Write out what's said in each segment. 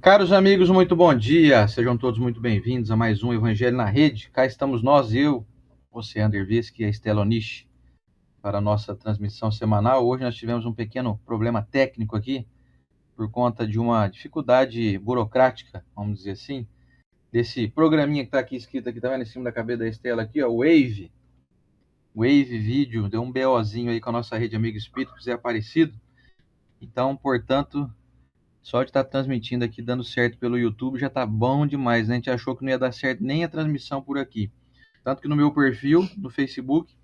Caros amigos, muito bom dia. Sejam todos muito bem-vindos a mais um Evangelho na Rede. Cá estamos nós, eu, você, Ander Vesky e a Estela Onish, para a nossa transmissão semanal. Hoje nós tivemos um pequeno problema técnico aqui, por conta de uma dificuldade burocrática, vamos dizer assim, desse programinha que está aqui escrito aqui, tá vendo em cima da cabeça da Estela aqui, ó, Wave Vídeo, deu um BOzinho aí com a nossa rede Amigo Espírito, Zé Aparecido. Então, portanto, só de estar transmitindo aqui, dando certo pelo YouTube, já tá bom demais, né? A gente achou que não ia dar certo nem a transmissão por aqui. Tanto que no meu perfil, no Facebook,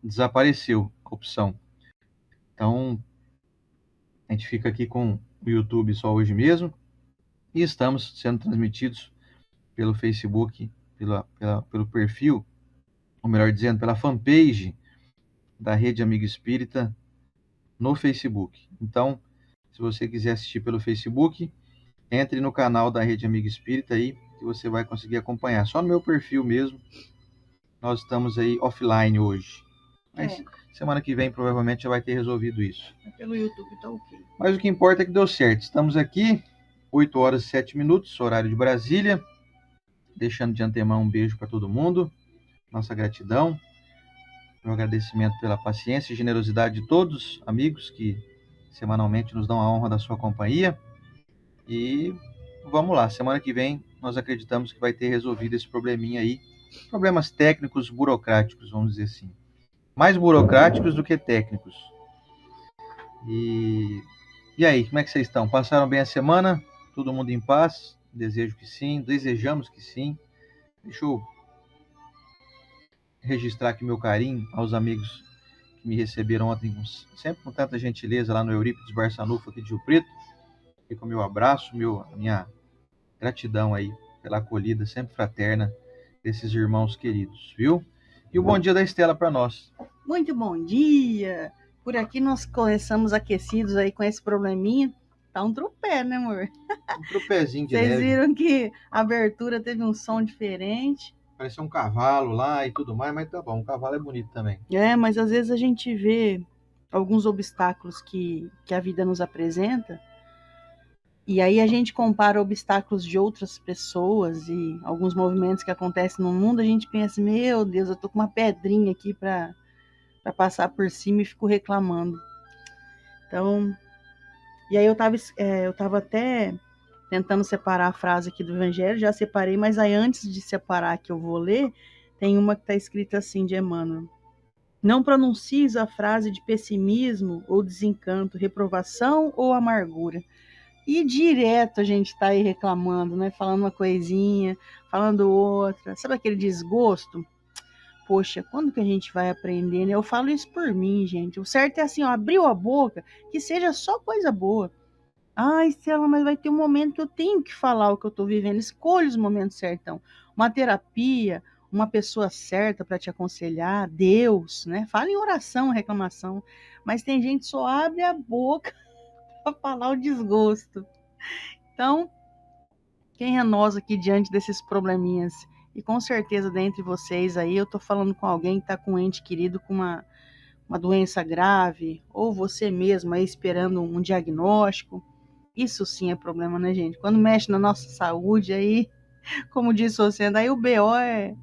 desapareceu a opção. Então, a gente fica aqui com o YouTube só hoje mesmo. E estamos sendo transmitidos pelo Facebook, pelo perfil, ou melhor dizendo, pela fanpage da Rede Amigo Espírita no Facebook. Então, se você quiser assistir pelo Facebook, entre no canal da Rede Amigo Espírita aí, que você vai conseguir acompanhar. Só no meu perfil mesmo, nós estamos aí offline hoje. Mas semana que vem provavelmente já vai ter resolvido isso. Pelo YouTube tá ok. Mas o que importa é que deu certo. Estamos aqui, 8 horas e 7 minutos, horário de Brasília. Deixando de antemão um beijo para todo mundo. Nossa gratidão. Meu agradecimento pela paciência e generosidade de todos, amigos que semanalmente nos dão a honra da sua companhia. E vamos lá, semana que vem nós acreditamos que vai ter resolvido esse probleminha aí. Problemas técnicos, burocráticos, vamos dizer assim. Mais burocráticos do que técnicos. E aí, como é que vocês estão? Passaram bem a semana? Todo mundo em paz? Desejo que sim, desejamos que sim. Deixa eu registrar aqui meu carinho aos amigos que me receberam ontem, sempre com tanta gentileza lá no Eurípides Barçanufo aqui de Rio Preto. Fica o meu abraço, a minha gratidão aí pela acolhida sempre fraterna desses irmãos queridos, viu? E o bom dia da Estela para nós. Muito bom dia! Por aqui nós começamos aquecidos aí com esse probleminha. Tá um tropé, né, amor? Um tropézinho de Vocês leve. viram que a abertura teve um som diferente. Parecia um cavalo lá e tudo mais, mas tá bom, um cavalo é bonito também. Mas às vezes a gente vê alguns obstáculos que a vida nos apresenta. E aí a gente compara obstáculos de outras pessoas e alguns movimentos que acontecem no mundo, a gente pensa, meu Deus, eu tô com uma pedrinha aqui para passar por cima e fico reclamando. Então, e aí eu tava até tentando separar a frase aqui do Evangelho, já separei, mas aí antes de separar que eu vou ler, tem uma que está escrita assim de Emmanuel. Não pronuncies a frase de pessimismo ou desencanto, reprovação ou amargura. E direto a gente tá aí reclamando, né? Falando uma coisinha, falando outra. Sabe aquele desgosto? Poxa, quando que a gente vai aprender, né? Eu falo isso por mim, gente. O certo é assim, ó, abriu a boca, que seja só coisa boa. Ai, Estela, mas vai ter um momento que eu tenho que falar o que eu tô vivendo. Escolha os momentos certão. Uma terapia, uma pessoa certa para te aconselhar, Deus, né? Fala em oração, reclamação. Mas tem gente que só abre a boca para falar o desgosto. Então, quem é nós aqui diante desses probleminhas? E com certeza, dentre vocês aí, eu tô falando com alguém que tá com um ente querido com uma doença grave, ou você mesmo aí esperando um diagnóstico. Isso sim é problema, né, gente? Quando mexe na nossa saúde, aí, como disse você, aí o BO é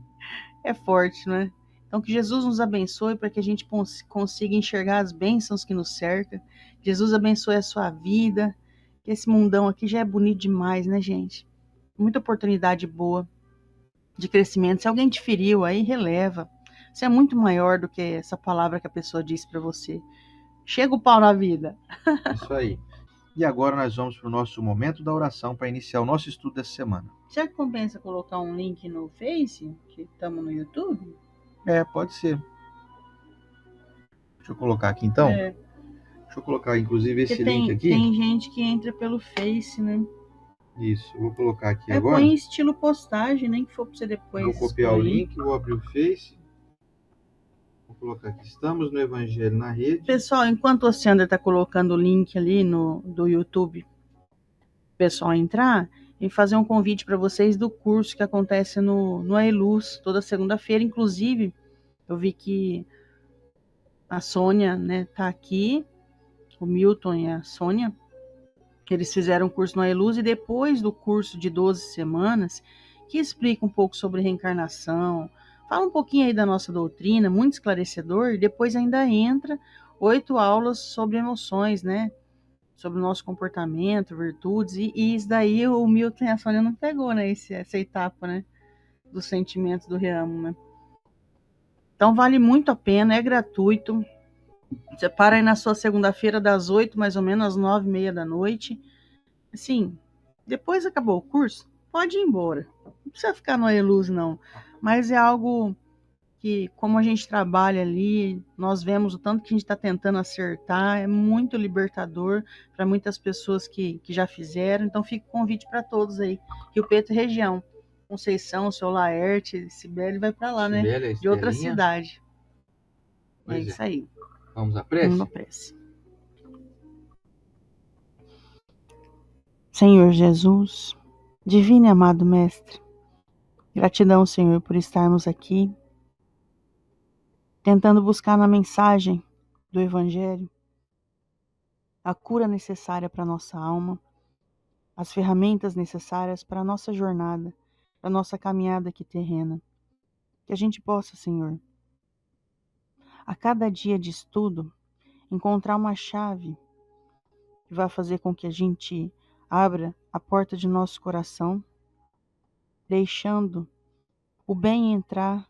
forte, né? Então, que Jesus nos abençoe para que a gente consiga enxergar as bênçãos que nos cercam. Jesus abençoe a sua vida. Que esse mundão aqui já é bonito demais, né, gente? Muita oportunidade boa de crescimento. Se alguém te feriu, aí releva. Você é muito maior do que essa palavra que a pessoa disse para você. Chega o pau na vida. Isso aí. E agora nós vamos para o nosso momento da oração para iniciar o nosso estudo dessa semana. Será que compensa colocar um link no Face, que estamos no YouTube? Pode ser. Deixa eu colocar aqui então. Deixa eu colocar inclusive esse link aqui. Tem gente que entra pelo Face, né? Isso, eu vou colocar aqui agora. Põe estilo postagem, nem que for para você depois. Vou copiar o link, vou abrir o Face. Vou colocar aqui. Estamos no Evangelho na Rede. Pessoal, enquanto o Sandra está colocando o link ali do YouTube, o pessoal entrar, e fazer um convite para vocês do curso que acontece no AELUS toda segunda-feira. Inclusive, eu vi que a Sônia, né, tá aqui, o Milton e a Sônia. Eles fizeram um curso no AELUS e depois do curso de 12 semanas, que explica um pouco sobre reencarnação, fala um pouquinho aí da nossa doutrina, muito esclarecedor, e depois ainda entra 8 aulas sobre emoções, né? Sobre o nosso comportamento, virtudes, e isso daí o Milton e a Sônia não pegou, né? Essa etapa, né? Dos sentimentos do Reamo, né? Então vale muito a pena, é gratuito. Você para aí na sua segunda-feira das 8, mais ou menos, às 9h30 da noite. Assim, depois acabou o curso, pode ir embora. Não precisa ficar no Eluz, não. Mas é algo que, como a gente trabalha ali, nós vemos o tanto que a gente está tentando acertar, é muito libertador para muitas pessoas que já fizeram. Então fica o convite para todos aí. Rio Preto região. Conceição, Seu Laerte, Cibele vai para lá, né? Sibeli, a De outra Estelinha. cidade. Pois É isso aí. Vamos à prece? Vamos à prece. Senhor Jesus, divino e amado Mestre, gratidão, Senhor, por estarmos aqui, tentando buscar na mensagem do Evangelho a cura necessária para a nossa alma, as ferramentas necessárias para a nossa jornada, para a nossa caminhada aqui terrena. Que a gente possa, Senhor, a cada dia de estudo, encontrar uma chave que vai fazer com que a gente abra a porta de nosso coração, deixando o bem entrar,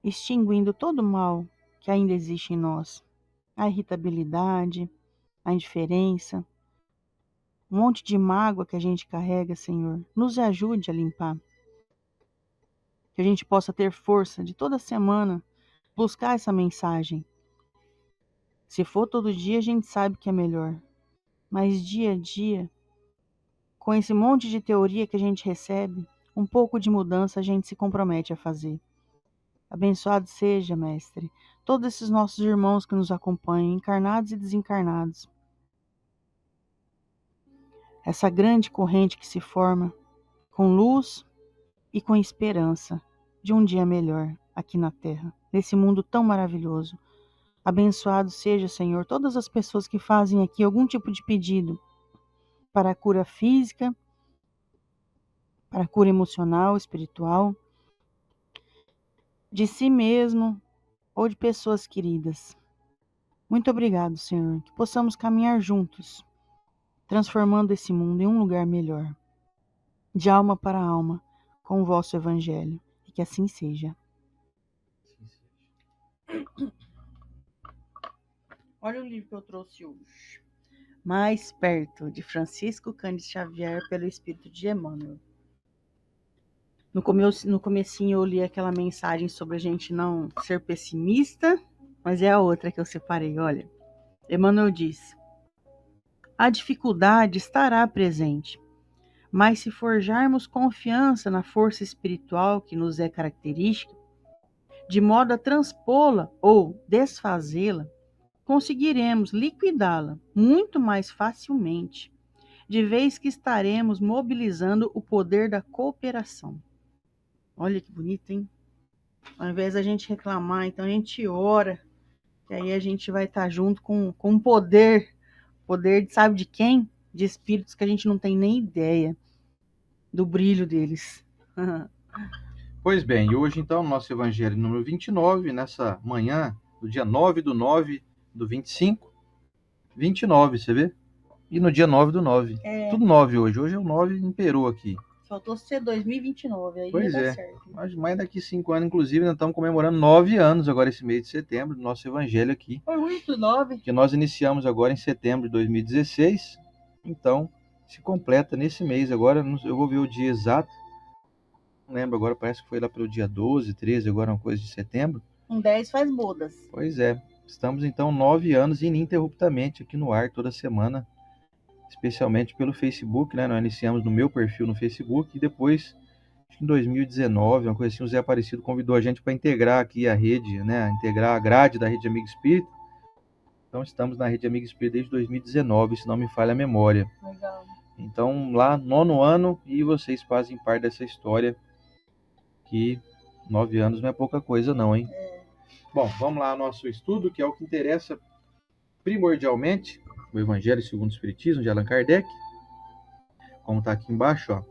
extinguindo todo o mal que ainda existe em nós. A irritabilidade, a indiferença, um monte de mágoa que a gente carrega, Senhor. Nos ajude a limpar. Que a gente possa ter força de toda semana buscar essa mensagem. Se for todo dia, a gente sabe que é melhor. Mas dia a dia, com esse monte de teoria que a gente recebe, um pouco de mudança a gente se compromete a fazer. Abençoado seja, Mestre, todos esses nossos irmãos que nos acompanham, encarnados e desencarnados. Essa grande corrente que se forma com luz e com esperança de um dia melhor aqui na Terra, nesse mundo tão maravilhoso. Abençoado seja, Senhor, todas as pessoas que fazem aqui algum tipo de pedido para a cura física, para a cura emocional, espiritual, de si mesmo ou de pessoas queridas. Muito obrigado, Senhor, que possamos caminhar juntos, transformando esse mundo em um lugar melhor, de alma para alma, com o vosso Evangelho, e que assim seja. Olha o livro que eu trouxe hoje. Mais Perto, de Francisco Cândido Xavier, pelo Espírito de Emmanuel. No comecinho eu li aquela mensagem sobre a gente não ser pessimista, mas é a outra que eu separei, olha. Emmanuel diz: a dificuldade estará presente, mas se forjarmos confiança na força espiritual que nos é característica, de modo a transpô-la ou desfazê-la, conseguiremos liquidá-la muito mais facilmente, de vez que estaremos mobilizando o poder da cooperação. Olha que bonito, hein? Ao invés da gente reclamar, então a gente ora, que aí a gente vai estar junto com poder, sabe de quem? De espíritos que a gente não tem nem ideia do brilho deles. Pois bem, e hoje então, nosso Evangelho número 29, nessa manhã, do dia 9/9 do 25, 29, você vê? E no dia 9/9. Tudo 9 hoje. Hoje é o 9 imperou aqui. Faltou ser 2029, aí Pois ia dar é. certo. Mas mais daqui 5 anos, inclusive, nós estamos comemorando 9 anos agora esse mês de setembro do nosso Evangelho aqui. Foi muito 9. Que nós iniciamos agora em setembro de 2016. Então, se completa nesse mês agora. Eu vou ver o dia exato. Não lembro agora, parece que foi lá pelo dia 12, 13, agora uma coisa de setembro. Um 10 faz bodas. Pois é. Estamos então 9 anos ininterruptamente aqui no ar toda semana. Especialmente pelo Facebook, né? Nós iniciamos no meu perfil no Facebook e depois, acho que em 2019, uma coisa assim, o Zé Aparecido convidou a gente para integrar aqui a rede, né? Integrar a grade da Rede Amigo Espírita. Então estamos na Rede Amigo Espírita desde 2019, se não me falha a memória. Legal. Então lá, 9º ano, e vocês fazem parte dessa história que 9 anos não é pouca coisa não, hein? Bom, vamos lá ao nosso estudo, que é o que interessa primordialmente. o Evangelho segundo o Espiritismo, de Allan Kardec, como está aqui embaixo, ó.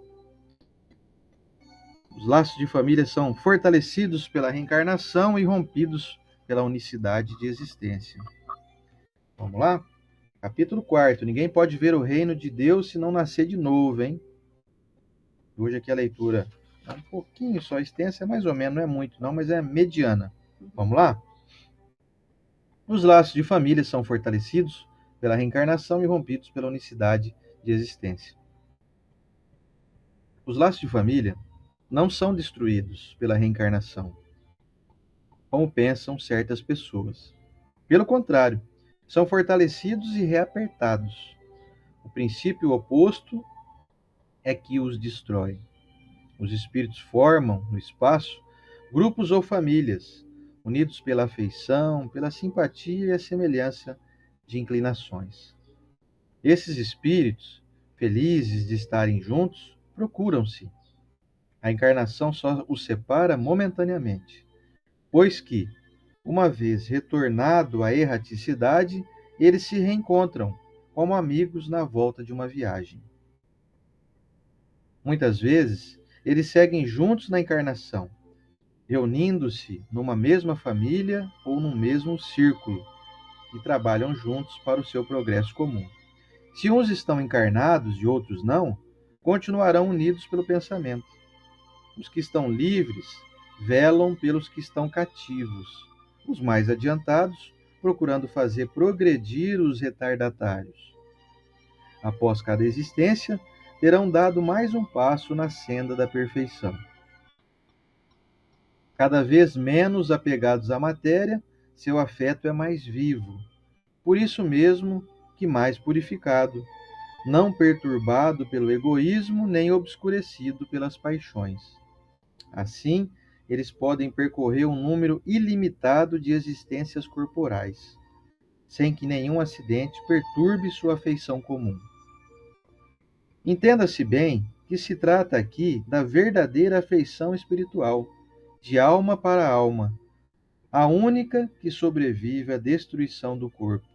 Os laços de família são fortalecidos pela reencarnação e rompidos pela unicidade de existência. Vamos lá? Capítulo 4. Ninguém pode ver o reino de Deus se não nascer de novo, hein? Hoje aqui a leitura é um pouquinho só extensa, é mais ou menos, não é muito não, mas é mediana. Vamos lá? Os laços de família são fortalecidos pela reencarnação e rompidos pela unicidade de existência. Os laços de família não são destruídos pela reencarnação, como pensam certas pessoas. Pelo contrário, são fortalecidos e reapertados. O princípio oposto é que os destrói. Os espíritos formam, no espaço, grupos ou famílias, unidos pela afeição, pela simpatia e a semelhança de inclinações. Esses espíritos, felizes de estarem juntos, procuram-se. A encarnação só os separa momentaneamente, pois que, uma vez retornado à erraticidade, eles se reencontram, como amigos na volta de uma viagem. Muitas vezes, eles seguem juntos na encarnação, reunindo-se numa mesma família ou num mesmo círculo, e trabalham juntos para o seu progresso comum. Se uns estão encarnados e outros não, continuarão unidos pelo pensamento. Os que estão livres velam pelos que estão cativos, os mais adiantados procurando fazer progredir os retardatários. Após cada existência, terão dado mais um passo na senda da perfeição. Cada vez menos apegados à matéria, seu afeto é mais vivo, por isso mesmo que mais purificado, não perturbado pelo egoísmo nem obscurecido pelas paixões. Assim, eles podem percorrer um número ilimitado de existências corporais, sem que nenhum acidente perturbe sua afeição comum. Entenda-se bem que se trata aqui da verdadeira afeição espiritual, de alma para alma, a única que sobrevive à destruição do corpo,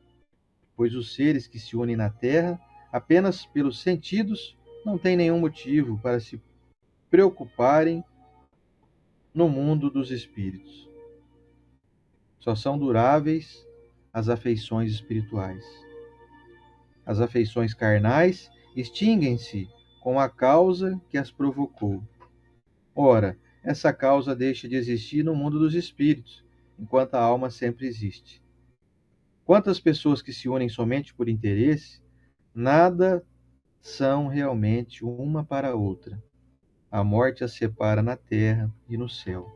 pois os seres que se unem na Terra apenas pelos sentidos não têm nenhum motivo para se preocuparem no mundo dos espíritos. Só são duráveis as afeições espirituais. As afeições carnais extinguem-se com a causa que as provocou. Ora, essa causa deixa de existir no mundo dos espíritos, enquanto a alma sempre existe. Quantas pessoas que se unem somente por interesse, nada são realmente uma para a outra. A morte as separa na terra e no céu.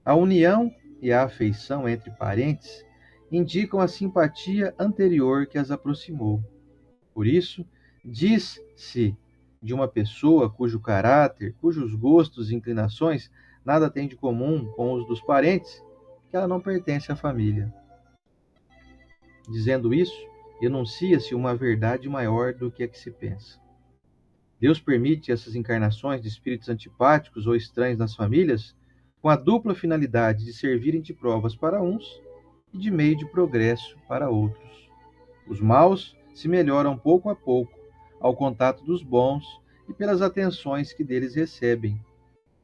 A união e a afeição entre parentes indicam a simpatia anterior que as aproximou. Por isso, diz-se de uma pessoa cujo caráter, cujos gostos e inclinações nada têm de comum com os dos parentes, que ela não pertence à família. Dizendo isso, enuncia-se uma verdade maior do que a que se pensa. Deus permite essas encarnações de espíritos antipáticos ou estranhos nas famílias com a dupla finalidade de servirem de provas para uns e de meio de progresso para outros. Os maus se melhoram pouco a pouco ao contato dos bons e pelas atenções que deles recebem.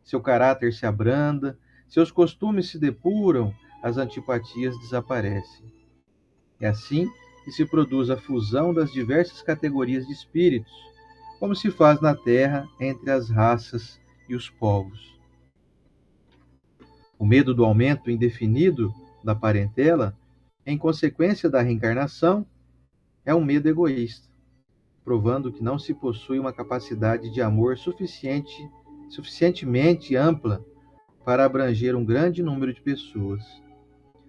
Seu caráter se abranda, seus costumes se depuram, as antipatias desaparecem. É assim que se produz a fusão das diversas categorias de espíritos, como se faz na Terra entre as raças e os povos. O medo do aumento indefinido da parentela, em consequência da reencarnação, é um medo egoísta, provando que não se possui uma capacidade de amor suficientemente ampla para abranger um grande número de pessoas.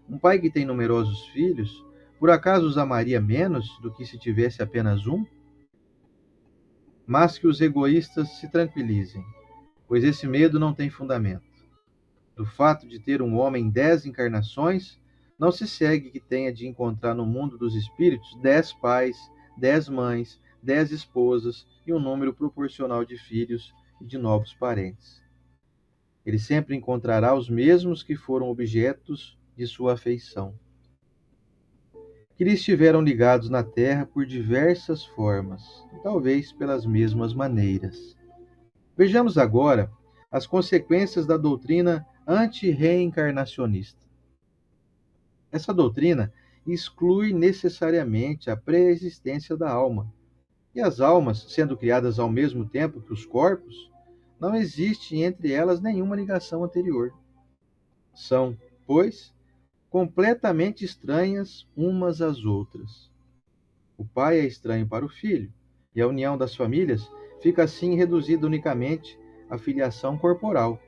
Um pai que tem numerosos filhos, por acaso os amaria menos do que se tivesse apenas um? Mas que os egoístas se tranquilizem, pois esse medo não tem fundamento. Do fato de ter um homem 10 encarnações, não se segue que tenha de encontrar no mundo dos espíritos 10 pais, 10 mães, 10 esposas e um número proporcional de filhos e de novos parentes. Ele sempre encontrará os mesmos que foram objetos de sua afeição. que lhe estiveram ligados na Terra por diversas formas, talvez pelas mesmas maneiras. Vejamos agora as consequências da doutrina anti-reencarnacionista. Essa doutrina exclui necessariamente a pré-existência da alma. E as almas, sendo criadas ao mesmo tempo que os corpos, não existe entre elas nenhuma ligação anterior. São, pois, completamente estranhas umas às outras. O pai é estranho para o filho, e a união das famílias fica assim reduzida unicamente à filiação corporal,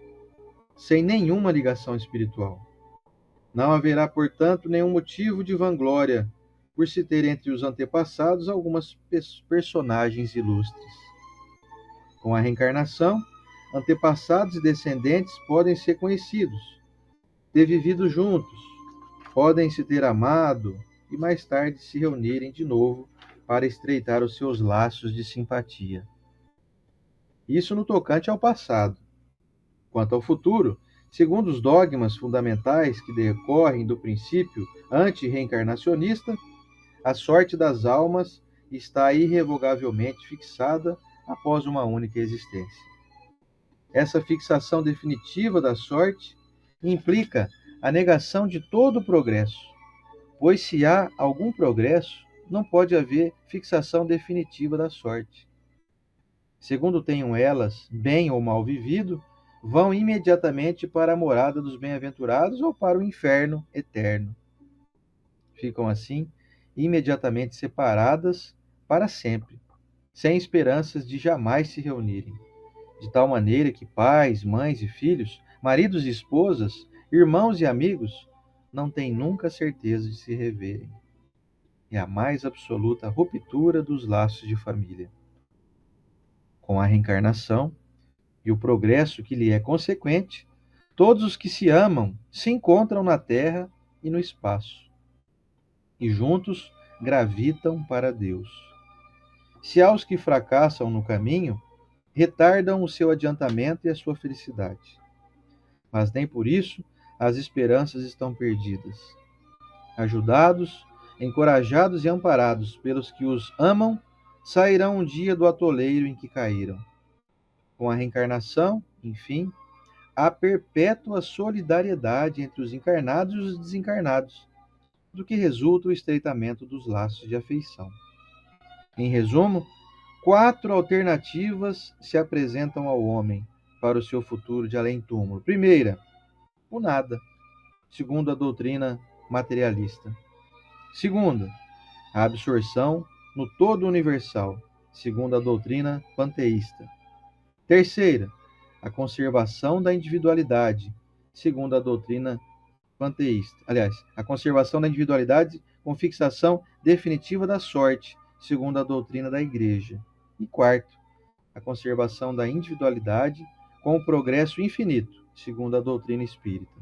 sem nenhuma ligação espiritual. Não haverá, portanto, nenhum motivo de vanglória por se ter entre os antepassados algumas personagens ilustres. Com a reencarnação, antepassados e descendentes podem ser conhecidos, ter vivido juntos, podem se ter amado e mais tarde se reunirem de novo para estreitar os seus laços de simpatia. Isso no tocante ao passado. Quanto ao futuro, segundo os dogmas fundamentais que decorrem do princípio anti-reencarnacionista, a sorte das almas está irrevogavelmente fixada após uma única existência. Essa fixação definitiva da sorte implica a negação de todo o progresso, pois se há algum progresso, não pode haver fixação definitiva da sorte. Segundo tenham elas, bem ou mal vivido, vão imediatamente para a morada dos bem-aventurados ou para o inferno eterno. Ficam assim imediatamente separadas para sempre, sem esperanças de jamais se reunirem, de tal maneira que pais, mães e filhos, maridos e esposas, irmãos e amigos, não têm nunca certeza de se reverem. É a mais absoluta ruptura dos laços de família. Com a reencarnação e o progresso que lhe é consequente, todos os que se amam se encontram na Terra e no espaço, e juntos gravitam para Deus. Se há os que fracassam no caminho, retardam o seu adiantamento e a sua felicidade. Mas nem por isso as esperanças estão perdidas. Ajudados, encorajados e amparados pelos que os amam, sairão um dia do atoleiro em que caíram. Com a reencarnação, enfim, há perpétua solidariedade entre os encarnados e os desencarnados, do que resulta o estreitamento dos laços de afeição. Em resumo, 4 alternativas se apresentam ao homem para o seu futuro de além-túmulo. Primeira, o nada, segundo a doutrina materialista. Segunda, a absorção no todo universal, segundo a doutrina panteísta. Terceira, a conservação da individualidade, segundo a doutrina panteísta. Aliás, a conservação da individualidade com fixação definitiva da sorte, segundo a doutrina da Igreja. E quarto, a conservação da individualidade com o progresso infinito, segundo a doutrina espírita.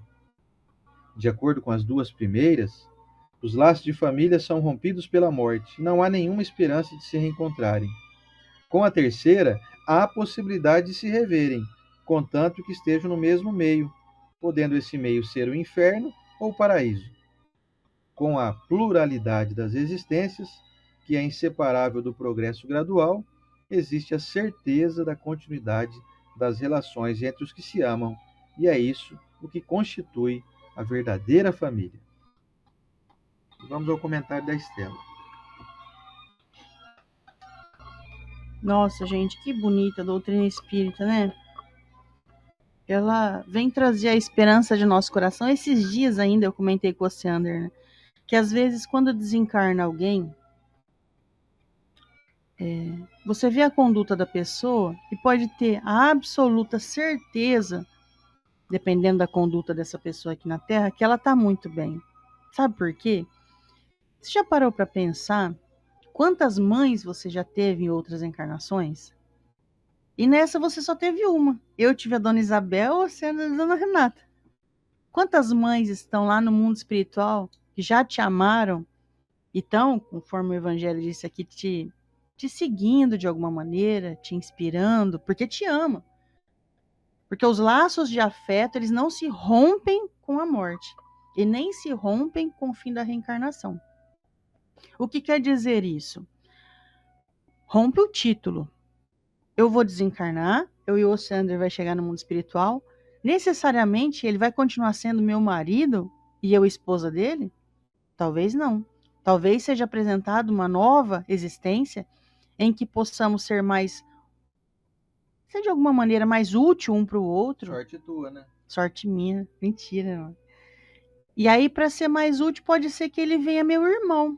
De acordo com as duas primeiras, os laços de família são rompidos pela morte, não há nenhuma esperança de se reencontrarem. Com a terceira, há a possibilidade de se reverem, contanto que estejam no mesmo meio, podendo esse meio ser o inferno ou o paraíso. Com a pluralidade das existências, que é inseparável do progresso gradual, existe a certeza da continuidade das relações entre os que se amam, e é isso o que constitui a verdadeira família. Vamos ao comentário da Estela. Nossa, gente, que bonita a doutrina espírita, né? Ela vem trazer a esperança de nosso coração. Esses dias ainda eu comentei com você, Ander, né? Que às vezes quando desencarna alguém, você vê a conduta da pessoa e pode ter a absoluta certeza, dependendo da conduta dessa pessoa aqui na Terra, que ela está muito bem. Sabe por quê? Você já parou para pensar quantas mães você já teve em outras encarnações? E nessa você só teve uma. Eu tive a Dona Isabel, você a Dona Renata. Quantas mães estão lá no mundo espiritual que já te amaram e estão, conforme o Evangelho disse aqui, te seguindo de alguma maneira, te inspirando, porque te ama. Porque os laços de afeto, eles não se rompem com a morte. E nem se rompem com o fim da reencarnação. O que quer dizer isso? Rompe o título. Eu vou desencarnar, eu e o Sander vai chegar no mundo espiritual. Necessariamente ele vai continuar sendo meu marido e eu esposa dele? Talvez não. Talvez seja apresentada uma nova existência em que possamos ser de alguma maneira mais útil um para o outro. Sorte tua, né? Sorte minha. Mentira, mano. E aí, para ser mais útil, pode ser que ele venha meu irmão,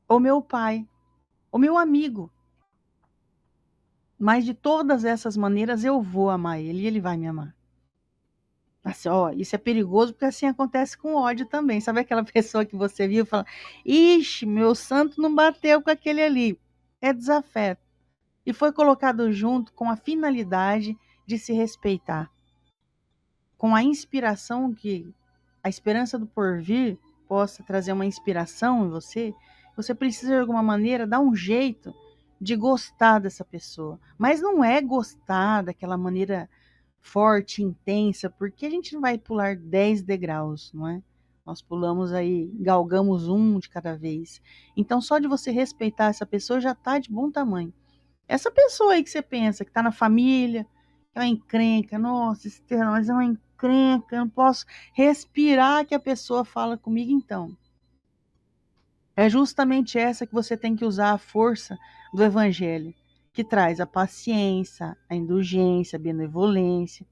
ou meu pai, ou meu amigo. Mas de todas essas maneiras eu vou amar ele e ele vai me amar. Assim, ó, isso é perigoso porque assim acontece com ódio também. Sabe aquela pessoa que você viu e fala: ixi, meu santo não bateu com aquele ali. É desafeto. E foi colocado junto com a finalidade de se respeitar. Com a inspiração que a esperança do porvir possa trazer uma inspiração em você, você precisa de alguma maneira dar um jeito de gostar dessa pessoa. Mas não é gostar daquela maneira forte, intensa, porque a gente não vai pular 10 degraus, não é? Nós pulamos aí, galgamos um de cada vez. Então, só de você respeitar essa pessoa já está de bom tamanho. Essa pessoa aí que você pensa, que está na família, é uma encrenca, nossa, Estela, mas é uma encrenca, eu não posso respirar que a pessoa fala comigo, então. É justamente essa que você tem que usar a força do evangelho, que traz a paciência, a indulgência, a benevolência,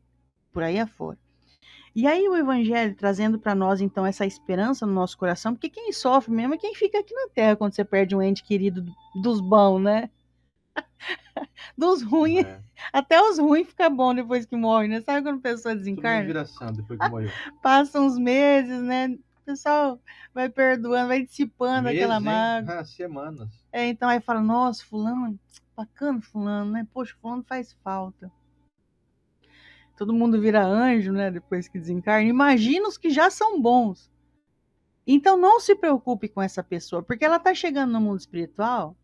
por aí afora. E aí o evangelho trazendo para nós, então, essa esperança no nosso coração, porque quem sofre mesmo é quem fica aqui na terra quando você perde um ente querido dos bons, né? Dos ruins, até os ruins ficam bom depois que morre, né? Sabe quando a pessoa desencarna? Viração depois que morreu. Passa uns meses, né? O pessoal vai perdoando, vai dissipando aquela mágoa. Semanas. Então aí fala, nossa, fulano, bacana fulano, né? Poxa, fulano faz falta. Todo mundo vira anjo, né? Depois que desencarna. Imagina os que já são bons. Então não se preocupe com essa pessoa, porque ela está chegando no mundo espiritual,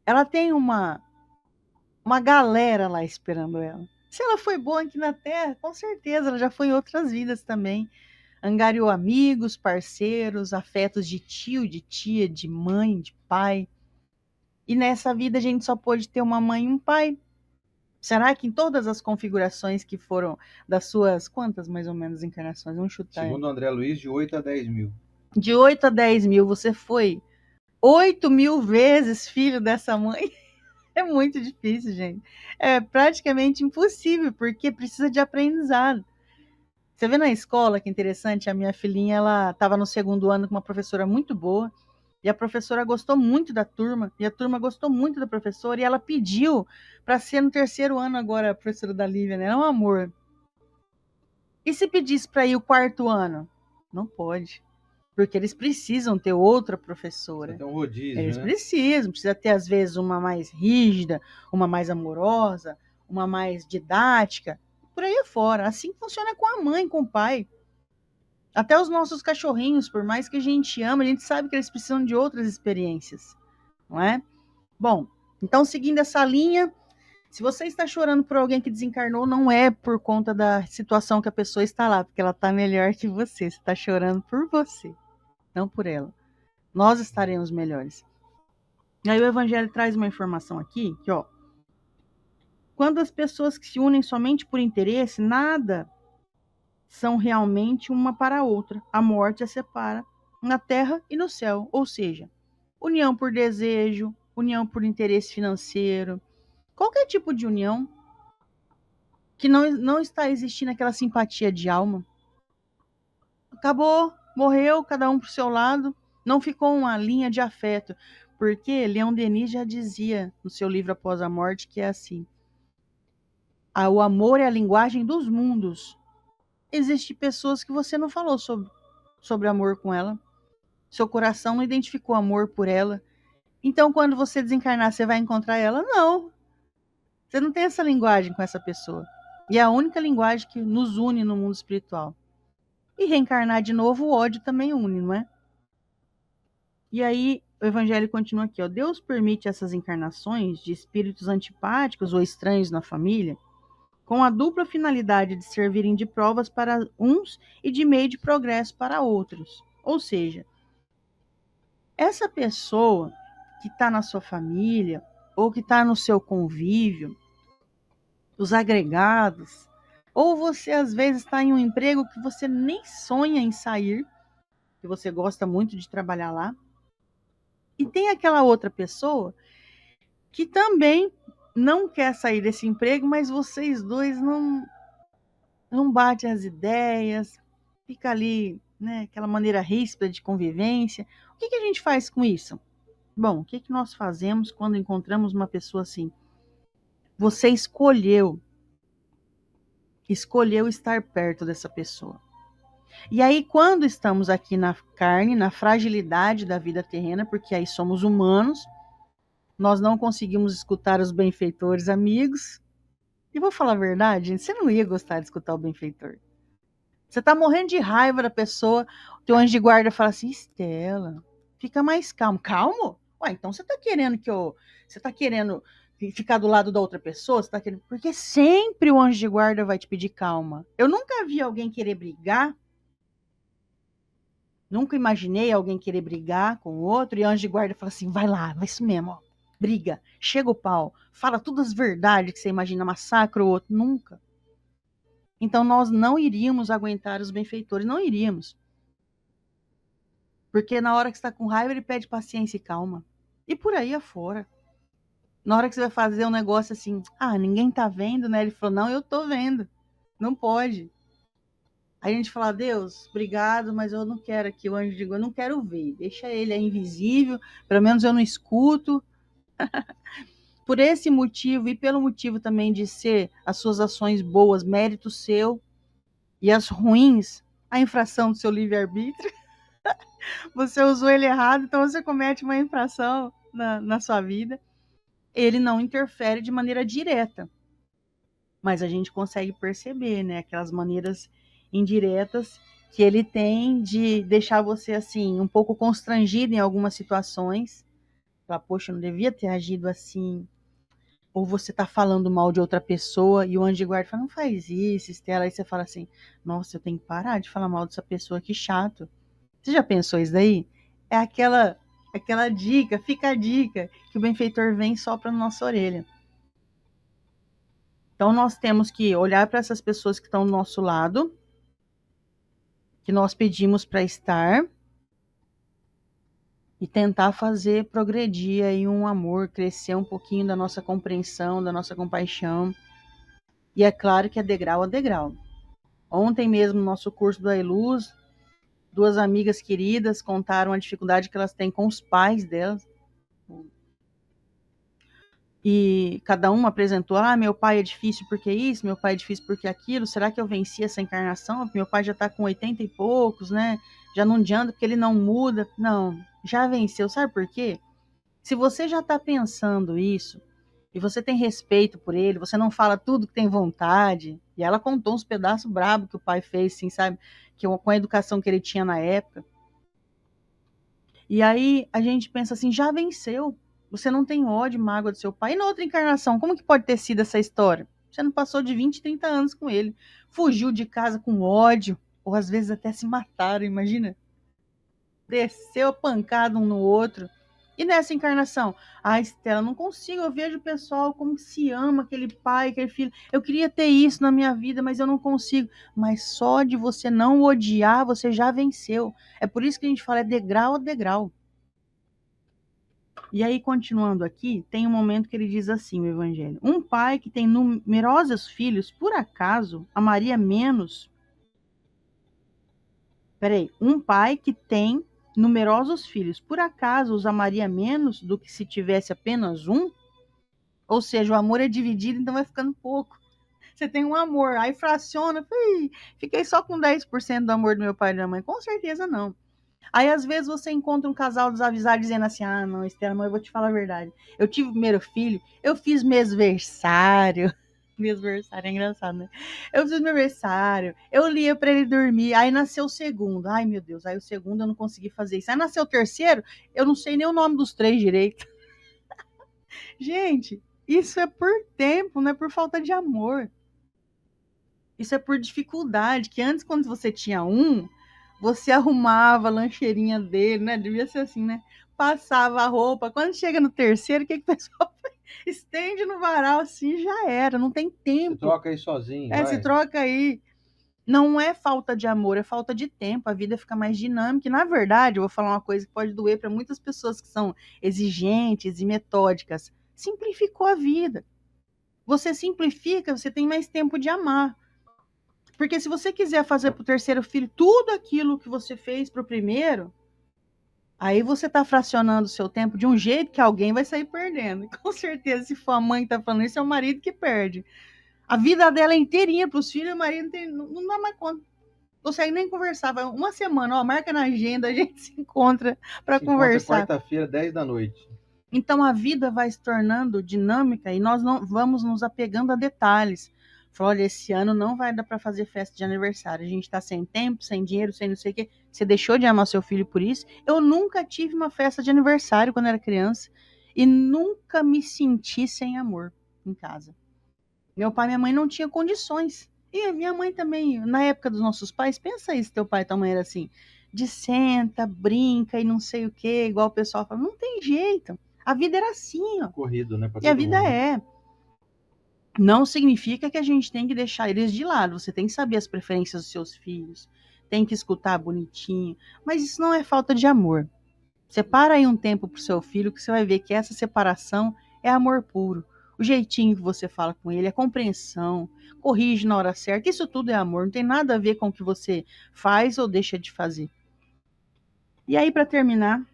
ela tem uma galera lá esperando ela. Se ela foi boa aqui na Terra, com certeza, ela já foi em outras vidas também. Angariou amigos, parceiros, afetos de tio, de tia, de mãe, de pai. E nessa vida a gente só pôde ter uma mãe e um pai. Será que em todas as configurações que foram das suas, quantas mais ou menos encarnações? Vamos chutar. Segundo André Luiz, de 8 a 10 mil. De 8 a 10 mil, você foi 8.000 vezes filho dessa mãe? É muito difícil, gente. É praticamente impossível, porque precisa de aprendizado. Você vê na escola, que interessante, a minha filhinha, ela estava no segundo ano com uma professora muito boa, e a professora gostou muito da turma, e a turma gostou muito da professora, e ela pediu para ser no terceiro ano agora a professora da Lívia, né? É um amor. E se pedisse para ir o quarto ano? Não pode. Porque eles precisam ter outra professora. Tem um rodízio, eles precisam, precisa ter às vezes uma mais rígida, uma mais amorosa, uma mais didática, por aí afora. Assim funciona com a mãe, com o pai. Até os nossos cachorrinhos, por mais que a gente ama, a gente sabe que eles precisam de outras experiências, não é? Bom, então seguindo essa linha, se você está chorando por alguém que desencarnou, não é por conta da situação que a pessoa está lá, porque ela está melhor que você. Você está chorando por você, não por ela. Nós estaremos melhores. E aí o Evangelho traz uma informação aqui, que ó, quando as pessoas que se unem somente por interesse, nada são realmente uma para a outra. A morte as separa na terra e no céu, ou seja, união por desejo, união por interesse financeiro, qualquer tipo de união que não está existindo aquela simpatia de alma. Acabou, morreu, cada um pro seu lado, não ficou uma linha de afeto. Porque Leon Denis já dizia no seu livro Após a Morte que é assim: o amor é a linguagem dos mundos. Existem pessoas que você não falou sobre amor com ela. Seu coração não identificou amor por ela. Então, quando você desencarnar, você vai encontrar ela? Não. Você não tem essa linguagem com essa pessoa. E é a única linguagem que nos une no mundo espiritual. E reencarnar de novo, o ódio também une, não é? E aí, o Evangelho continua aqui, ó. Deus permite essas encarnações de espíritos antipáticos ou estranhos na família, com a dupla finalidade de servirem de provas para uns e de meio de progresso para outros. Ou seja, essa pessoa que está na sua família ou que está no seu convívio, os agregados, ou você às vezes está em um emprego que você nem sonha em sair, que você gosta muito de trabalhar lá, e tem aquela outra pessoa que também não quer sair desse emprego, mas vocês dois não batem as ideias, fica ali, né, aquela maneira ríspida de convivência. O que a gente faz com isso? Bom, o que nós fazemos quando encontramos uma pessoa assim? Você escolheu estar perto dessa pessoa. E aí, quando estamos aqui na carne, na fragilidade da vida terrena, porque aí somos humanos, nós não conseguimos escutar os benfeitores amigos. E vou falar a verdade, gente, você não ia gostar de escutar o benfeitor. Você tá morrendo de raiva da pessoa, o teu anjo de guarda fala assim, Estela, fica mais calmo. Calmo? Ué, então você tá querendo Você tá querendo ficar do lado da outra pessoa? Você tá querendo... Porque sempre o anjo de guarda vai te pedir calma. Eu nunca vi alguém querer brigar, nunca imaginei alguém querer brigar com o outro, e o anjo de guarda fala assim, vai lá, vai isso mesmo, ó. Briga, chega o pau, fala todas as verdades que você imagina, massacra o outro. Nunca. Então nós não iríamos aguentar os benfeitores, não iríamos. Porque na hora que você está com raiva, ele pede paciência e calma. E por aí afora. Na hora que você vai fazer um negócio assim, ninguém tá vendo, né? Ele falou, não, eu tô vendo. Não pode. Aí a gente fala, Deus, obrigado, mas eu não quero aqui, o anjo de guarda, eu não quero ver. Deixa ele, é invisível, pelo menos eu não escuto. Por esse motivo e pelo motivo também de ser as suas ações boas, mérito seu, e as ruins, a infração do seu livre-arbítrio, você usou ele errado, então você comete uma infração na sua vida. Ele não interfere de maneira direta, mas a gente consegue perceber, né, aquelas maneiras indiretas que ele tem de deixar você assim um pouco constrangido em algumas situações. Falar, poxa, eu não devia ter agido assim. Ou você tá falando mal de outra pessoa e o anjo de guarda fala, não faz isso, Estela. Aí você fala assim, nossa, eu tenho que parar de falar mal dessa pessoa, que chato. Você já pensou isso daí? É aquela dica, fica a dica, que o benfeitor vem e sopra na nossa orelha. Então nós temos que olhar para essas pessoas que estão do nosso lado, que nós pedimos para estar, e tentar fazer progredir aí um amor, crescer um pouquinho da nossa compreensão, da nossa compaixão. E é claro que é degrau a degrau. Ontem mesmo, no nosso curso do Ailuz, duas amigas queridas contaram a dificuldade que elas têm com os pais delas. E cada uma apresentou, meu pai é difícil porque isso, meu pai é difícil porque aquilo, será que eu venci essa encarnação? Meu pai já está com 80 e poucos, né? Já não adianta porque ele não muda. Não, já venceu, sabe por quê? Se você já está pensando isso, e você tem respeito por ele, você não fala tudo que tem vontade, e ela contou uns pedaços brabos que o pai fez, assim, sabe? Que com a educação que ele tinha na época. E aí a gente pensa assim, já venceu. Você não tem ódio, mágoa do seu pai. E na outra encarnação, como que pode ter sido essa história? Você não passou de 20, 30 anos com ele. Fugiu de casa com ódio. Ou às vezes até se mataram, imagina. Desceu a pancada um no outro. E nessa encarnação? Estela, não consigo. Eu vejo o pessoal como se ama, aquele pai, aquele filho. Eu queria ter isso na minha vida, mas eu não consigo. Mas só de você não odiar, você já venceu. É por isso que a gente fala, é degrau a degrau. E aí, continuando aqui, tem um momento que ele diz assim, o Evangelho. Um pai que tem numerosos filhos, por acaso, amaria menos... Um pai que tem numerosos filhos, por acaso os amaria menos do que se tivesse apenas um? Ou seja, o amor é dividido, então vai ficando pouco. Você tem um amor, aí fraciona, fiquei só com 10% do amor do meu pai e da minha mãe. Com certeza não. Aí, às vezes, você encontra um casal desavisado dizendo assim, não, Estela, mãe, eu vou te falar a verdade. Eu tive o primeiro filho, eu fiz mesversário. Mesversário é engraçado, né? Eu fiz mesversário, eu lia para ele dormir, aí nasceu o segundo. Ai, meu Deus, aí o segundo eu não consegui fazer isso. Aí nasceu o terceiro, eu não sei nem o nome dos três direito. Gente, isso é por tempo, não é por falta de amor. Isso é por dificuldade, que antes, quando você tinha um, você arrumava a lancheirinha dele, né? Devia ser assim, né? passava a roupa. Quando chega no terceiro, o que o pessoal faz? Estende no varal assim, já era, não tem Você tempo. troca aí sozinho, Se vai. troca aí. Não é falta de amor, é falta de tempo. A vida fica mais dinâmica. E, na verdade, eu vou falar uma coisa que pode doer para muitas pessoas que são exigentes e metódicas. Simplificou a vida. Você simplifica, você tem mais tempo de amar. Porque se você quiser fazer para o terceiro filho tudo aquilo que você fez para o primeiro, aí você está fracionando o seu tempo de um jeito que alguém vai sair perdendo. E com certeza, se for a mãe que está falando isso, é o marido que perde. A vida dela é inteirinha para os filhos, o marido não dá mais conta. Não consegue nem conversar. Vai uma semana, marca na agenda, a gente se encontra para conversar. Encontra quarta-feira, 10 da noite. Então a vida vai se tornando dinâmica e nós não vamos nos apegando a detalhes. Falou, olha, esse ano não vai dar para fazer festa de aniversário. A gente está sem tempo, sem dinheiro, sem não sei o quê. Você deixou de amar seu filho por isso? Eu nunca tive uma festa de aniversário quando era criança e nunca me senti sem amor em casa. Meu pai e minha mãe não tinham condições. E minha mãe também, na época dos nossos pais, pensa isso, teu pai e tua mãe era assim, de senta, brinca e não sei o quê, igual o pessoal fala, não tem jeito. A vida era assim, ó. Corrido, né? E a vida é. Não significa que a gente tem que deixar eles de lado. Você tem que saber as preferências dos seus filhos, tem que escutar bonitinho, mas isso não é falta de amor. Separa aí um tempo pro seu filho que você vai ver que essa separação é amor puro. O jeitinho que você fala com ele é compreensão, corrige na hora certa. Isso tudo é amor, não tem nada a ver com o que você faz ou deixa de fazer. E aí, para terminar,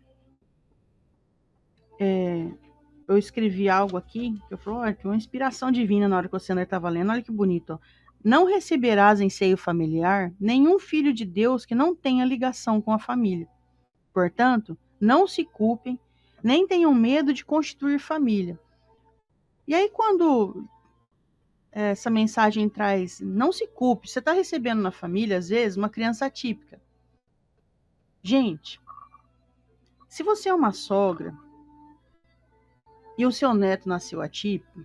eu escrevi algo aqui que eu falei, olha, uma inspiração divina na hora que o Sander estava lendo. Olha que bonito. Ó. Não receberás em seio familiar nenhum filho de Deus que não tenha ligação com a família. Portanto, não se culpem, nem tenham medo de constituir família. E aí, quando essa mensagem traz, não se culpe, você está recebendo na família, às vezes, uma criança atípica. Gente, se você é uma sogra e o seu neto nasceu atípico,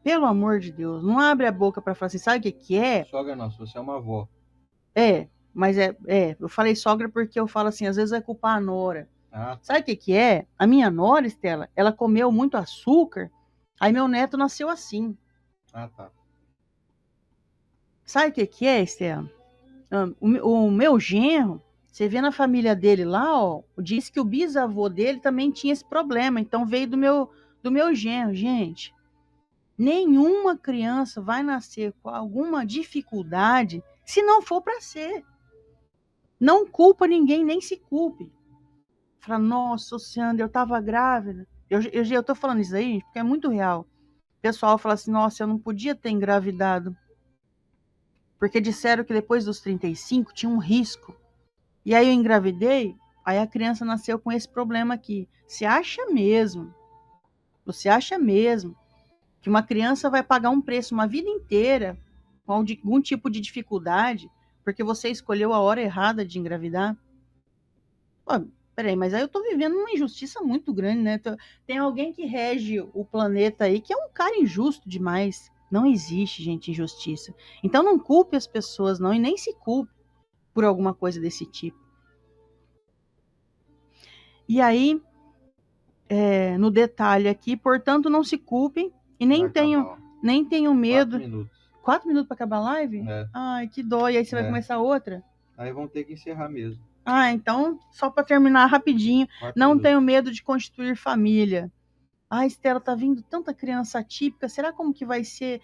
pelo amor de Deus, não abre a boca para falar assim, sabe o que é? Sogra não, se você é uma avó. Mas eu falei sogra porque eu falo assim, às vezes vai culpar a nora. Ah, Sabe o que é? A minha nora, Estela, ela comeu muito açúcar, aí meu neto nasceu assim. ah, tá. Sabe o que é, Estela? O meu genro, você vê na família dele lá, ó, diz que o bisavô dele também tinha esse problema, então veio do meu genro, gente. Nenhuma criança vai nascer com alguma dificuldade se não for para ser. Não culpa ninguém, nem se culpe. Fala, nossa, Sandra, eu tava grávida. Eu tô falando isso aí, porque é muito real. O pessoal fala assim, nossa, eu não podia ter engravidado. Porque disseram que depois dos 35 tinha um risco. E aí eu engravidei, aí a criança nasceu com esse problema aqui. Você acha mesmo que uma criança vai pagar um preço uma vida inteira com algum tipo de dificuldade porque você escolheu a hora errada de engravidar? Pô, peraí, mas aí eu tô vivendo uma injustiça muito grande, né? Tem alguém que rege o planeta aí que é um cara injusto demais. Não existe, gente, injustiça. Então não culpe as pessoas, não, e nem se culpe por alguma coisa desse tipo. E aí, no detalhe aqui, portanto, não se culpem e nem tenham medo. 4 minutos. 4 minutos para acabar a live? É. Ai, que dó. E aí você vai começar outra? Aí vamos ter que encerrar mesmo. Então, só para terminar rapidinho, 4 não minutos. tenho medo de constituir família. Estela, tá vindo tanta criança atípica, será como que vai ser?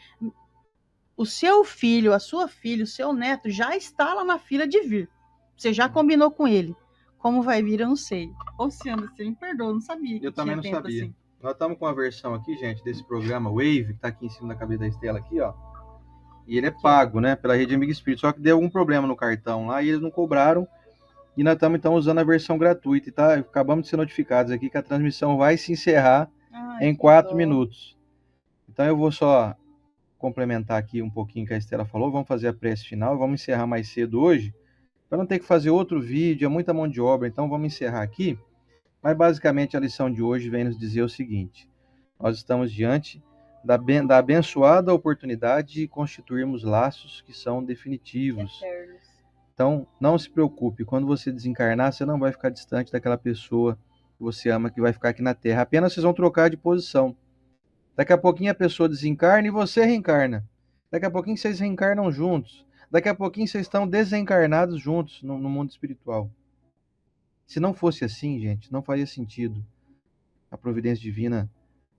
O seu filho, a sua filha, o seu neto já está lá na fila de vir. Você já combinou com ele. Como vai vir, eu não sei. Ô, Sandra, você me perdoa, eu não sabia que Eu também não tinha tempo sabia. assim. Nós estamos com a versão aqui, gente, desse programa Wave, que tá aqui em cima da cabeça da Estela aqui, ó. E ele é pago, né, pela Rede Amigo Espírito. Só que deu algum problema no cartão lá e eles não cobraram. E nós estamos, então, usando a versão gratuita. E tá, acabamos de ser notificados aqui que a transmissão vai se encerrar em 4 minutos. Então eu vou só complementar aqui um pouquinho o que a Estela falou. Vamos fazer a prece final e vamos encerrar mais cedo hoje, para não ter que fazer outro vídeo, é muita mão de obra. Então vamos encerrar aqui. Mas basicamente a lição de hoje vem nos dizer o seguinte: nós estamos diante da abençoada oportunidade de constituirmos laços que são definitivos. Então, não se preocupe, quando você desencarnar, você não vai ficar distante daquela pessoa que você ama, que vai ficar aqui na Terra. Apenas vocês vão trocar de posição. Daqui a pouquinho a pessoa desencarna e você reencarna. Daqui a pouquinho vocês reencarnam juntos. Daqui a pouquinho vocês estão desencarnados juntos no mundo espiritual. Se não fosse assim, gente, não faria sentido a providência divina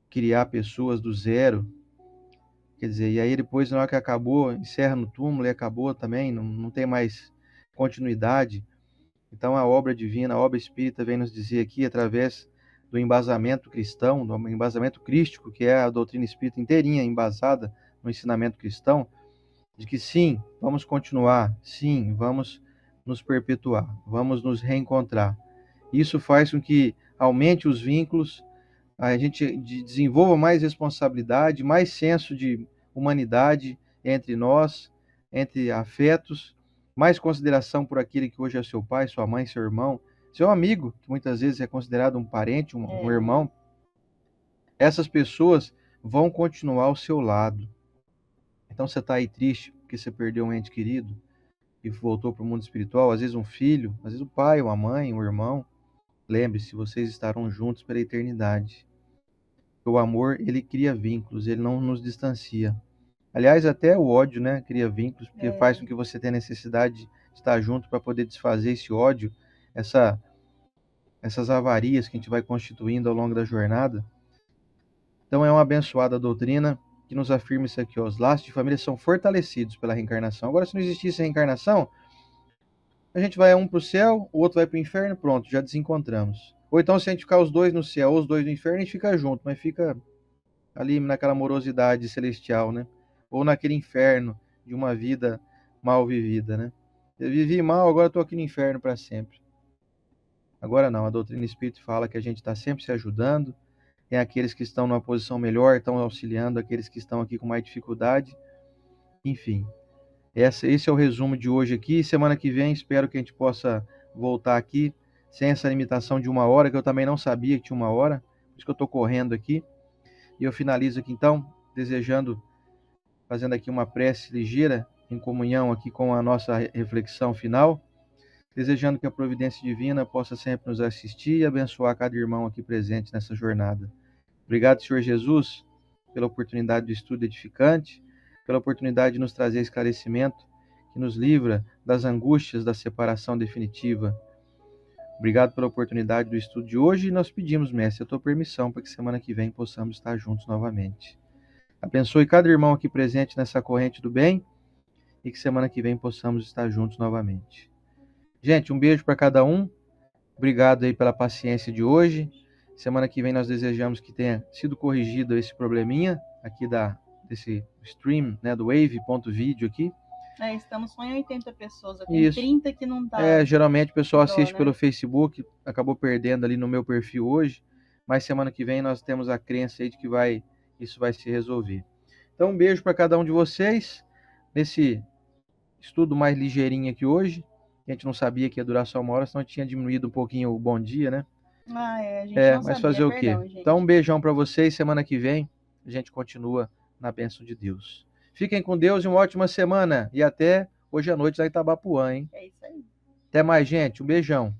criar pessoas do zero. Quer dizer, e aí depois, na hora que acabou, encerra no túmulo e acabou também, não tem mais continuidade. Então a obra divina, a obra espírita vem nos dizer aqui, através do embasamento cristão, do embasamento crístico, que é a doutrina espírita inteirinha embasada no ensinamento cristão, de que sim, vamos continuar, sim, vamos nos perpetuar, vamos nos reencontrar. Isso faz com que aumente os vínculos, a gente desenvolva mais responsabilidade, mais senso de humanidade entre nós, entre afetos, mais consideração por aquele que hoje é seu pai, sua mãe, seu irmão, seu amigo, que muitas vezes é considerado um parente, um irmão. Essas pessoas vão continuar ao seu lado. Então você está aí triste porque você perdeu um ente querido e voltou para o mundo espiritual, às vezes um filho, às vezes um pai, uma mãe, um irmão. Lembre-se, vocês estarão juntos pela eternidade. O amor, ele cria vínculos, ele não nos distancia. Aliás, até o ódio, né, cria vínculos, porque faz com que você tenha necessidade de estar junto para poder desfazer esse ódio, essas avarias que a gente vai constituindo ao longo da jornada. Então é uma abençoada doutrina que nos afirma isso aqui, ó, os laços de família são fortalecidos pela reencarnação. Agora, se não existisse reencarnação, a gente vai um para o céu, o outro vai para o inferno, pronto, já desencontramos. Ou então, se a gente ficar os dois no céu ou os dois no inferno, a gente fica junto, mas fica ali naquela morosidade celestial, né? Ou naquele inferno de uma vida mal vivida, né? Eu vivi mal, agora estou aqui no inferno para sempre. Agora não, a doutrina espírita fala que a gente está sempre se ajudando, tem aqueles que estão numa posição melhor, estão auxiliando aqueles que estão aqui com mais dificuldade. Enfim, esse é o resumo de hoje aqui. Semana que vem espero que a gente possa voltar aqui sem essa limitação de 1 hora, que eu também não sabia que tinha 1 hora, por isso que eu estou correndo aqui. E eu finalizo aqui então, fazendo aqui uma prece ligeira, em comunhão aqui com a nossa reflexão final, desejando que a providência divina possa sempre nos assistir e abençoar cada irmão aqui presente nessa jornada. Obrigado, Senhor Jesus, pela oportunidade do estudo edificante, pela oportunidade de nos trazer esclarecimento que nos livra das angústias da separação definitiva. Obrigado pela oportunidade do estudo de hoje e nós pedimos, mestre, a tua permissão para que semana que vem possamos estar juntos novamente. Abençoe cada irmão aqui presente nessa corrente do bem e que semana que vem possamos estar juntos novamente. Gente, um beijo para cada um. Obrigado aí pela paciência de hoje. Semana que vem nós desejamos que tenha sido corrigido esse probleminha aqui desse stream, né, do wave.video aqui. Estamos com 80 pessoas, tem 30 que não tá. Geralmente o pessoal assiste pelo Facebook, acabou perdendo ali no meu perfil hoje, mas semana que vem nós temos a crença aí de que isso vai se resolver. Então um beijo para cada um de vocês, nesse estudo mais ligeirinho aqui hoje. A gente não sabia que ia durar só 1 hora, senão tinha diminuído um pouquinho o bom dia, né? A gente não mas sabia, fazer o quê? Gente. Então um beijão para vocês, semana que vem a gente continua na bênção de Deus. Fiquem com Deus e uma ótima semana. E até hoje à noite lá em Itabapuã, hein? É isso aí. Até mais, gente. Um beijão.